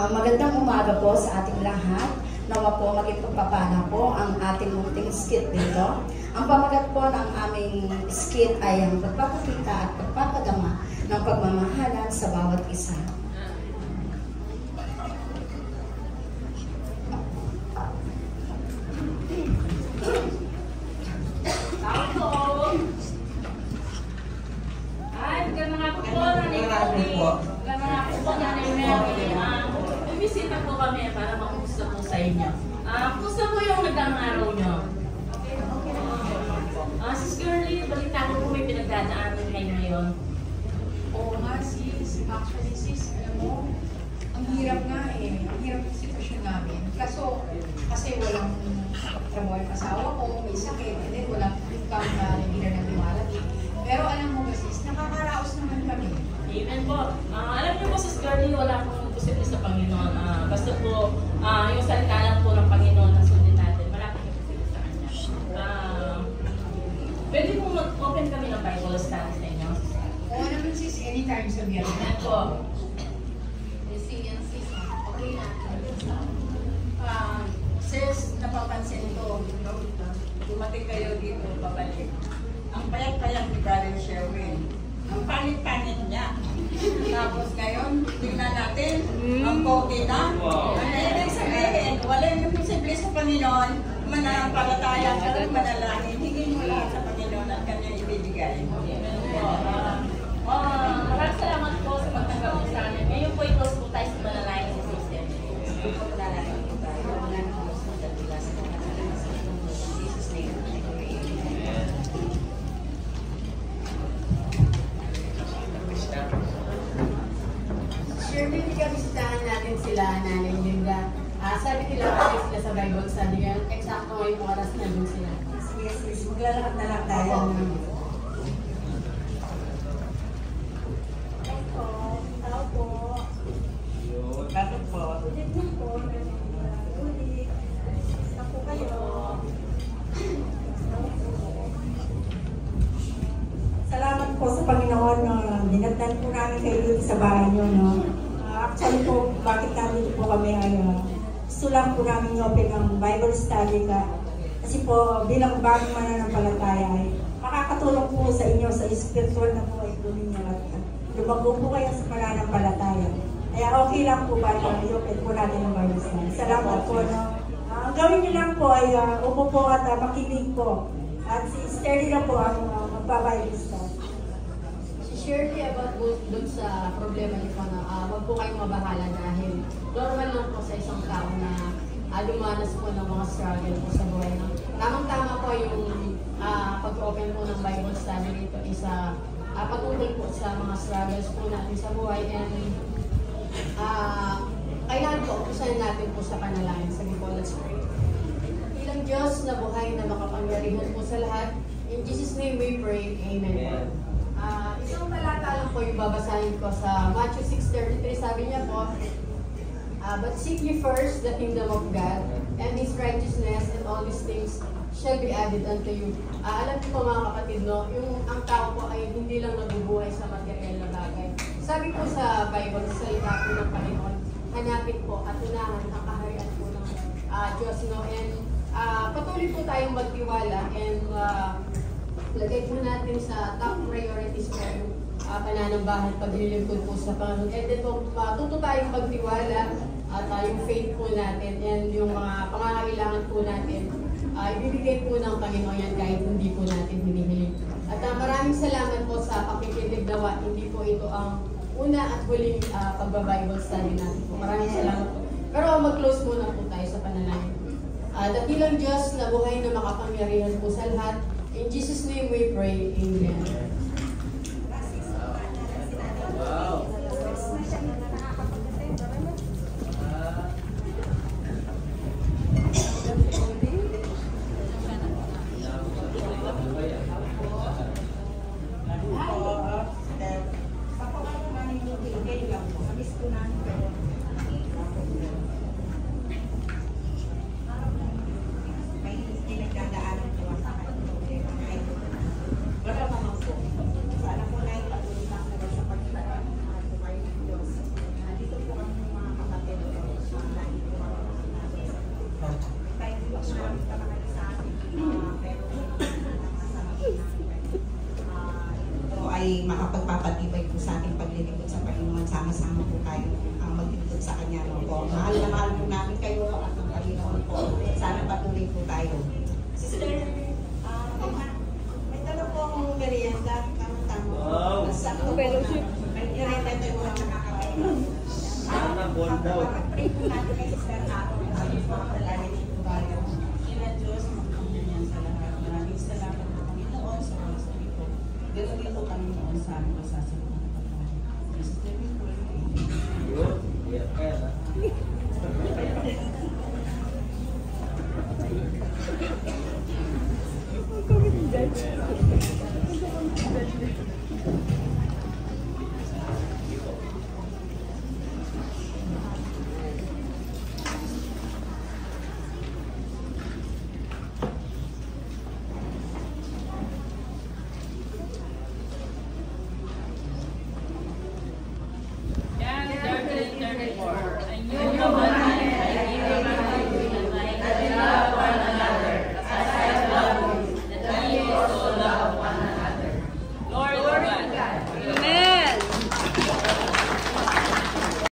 Magandang umaga po sa ating lahat. Nawa po maging pagpapala po ang ating munting skit dito. Ang pamagat po ng aming skit ay ang pagpapakita at pagpapadama ng pagmamahalan sa bawat isa. Bumisita po kami para makusta po sa inyo. Kumusta po yung nagdaang araw nyo? Sis Girlie, balita ko po may pinagdadaanan kayo ngayon. Oo nga sis, actually sis, alam mo, ang hirap nga eh. Ang hirap yung sitwasyon namin. Kasi walang trabaho yung asawa ko, may sakit, and then walang income na hindi na naglumalaki. Pero alam mo ba sis, nakakaraos naman kami. Amen po. Alam niyo po, Sis Girlie, wala pong posible sa Panginoon. Basta po, yung salita lang po ng Panginoon na sundin natin, wala pong posible sa Kanya. Pwede po mag-open kami ng Bible study sa inyo. Oo naman sis, anytime sa biyernes. Amen po. Resilient sis, okay na. Sis, napapansin ko, dumating kayo dito, babalik. Ang payat-payat ni Karen Sherwin. Ang panit-panit niya. Tapos ngayon, tingnan natin, ang pogi na. Ang ibig sabihin, wala yung posible sa Panginoon, mananampalataya ka ng manalangin, hingin mo lahat sa Panginoon at Kanyang ibibigay. Maraming salamat po sa pagtanggap mo sa amin. Ngayon po, i-close po tayo sa manalangin sa system. Manalangin po tayo. Manalangin po sa dadulas. Jesus name. Surely, kabisitahan natin sila, Nanay Linda. Sabi nila kasi sila sa Bible study yan, eksakto ngayong oras na dun sila. Yes. Maglalakad na lang tayo. Tao po. Bakit po? Ulit na po. Ulit. Ako kayo. Salamat po sa Panginoon na dinagdan po namin kayo dito sa bahay niyo. No? Actually po, bakit nandito po kami ay gusto lang po namin i-open ang Bible study ka. Kasi po, bilang bagong mananampalataya ay makakatulong po sa inyo sa spiritual na po ay ninyo at lumago po kayo sa mananampalataya. Kaya okay lang po ba na i-open po natin ang Bible study. Salamat po. No? Ang gawin niyo lang po ay upo po at makinig po. At si Sterling na po ang magbabible study. Surely about dun sa problema niyo po na wag po kayong mabahala dahil normal lang po sa isang tao na lumanas po ng mga struggle po sa buhay. No? Tamang-tama po yung pag-open po ng Bible study dito isa patuloy po sa mga struggles po natin sa buhay and kailangan po usahin natin po sa panalangin. Sabi po, let's pray. Bilang Diyos na buhay na makapangyarihan po sa lahat, in Jesus' name we pray. Amen. Isang talata lang po yung babasahin ko sa Matthew 6:33. Sabi niya po, but seek ye first the kingdom of God and His righteousness, and all these things shall be added unto you. Alam niyo po mga kapatid, no, ang tao po ay hindi lang nabubuhay sa material na bagay. Sabi po sa Bible, sa salita po ng Panginoon, hanapin po at unahan ang kaharian po ng Diyos. No? And patuloy po tayong magtiwala and lagay po natin sa top priorities po yung pananambahan, paglilingkod po sa Panginoon. And then po, matuto tayong magtiwala at yung faith po natin and yung mga pangangailangan po natin, ibibigay po ng Panginoon yan kahit hindi po natin hinihiling. At maraming salamat po sa pakikinig nawa. Hindi po ito ang una at huling pagbabible study natin po. Maraming salamat po. Pero mag-close muna po tayo sa panalangin. Dakilang Diyos na buhay na makapangyarihan po sa lahat. In Jesus' name we pray. Amen. Wow. May pinagdadaanan po sa akin. sa ating paglilingkod sa Panginoon. Sama-sama po tayo maglingkod sa Kanya. No, po. Mahal na mahal po namin kayo at ang Panginoon po. Sana patuloy po tayo. Sister, may tanong po akong merienda. Tama-tama. Wow! Sakto po na. May merienda tayo mga nakakain. Sana ball daw. Pag-pray po natin kay Sister Aaron. Ayos mga palagay po tayo. Ina Diyos, magpapalyan sa lahat. Maraming salamat po Panginoon sa oras na ito. Ganun din po Panginoon sa aming masasagot.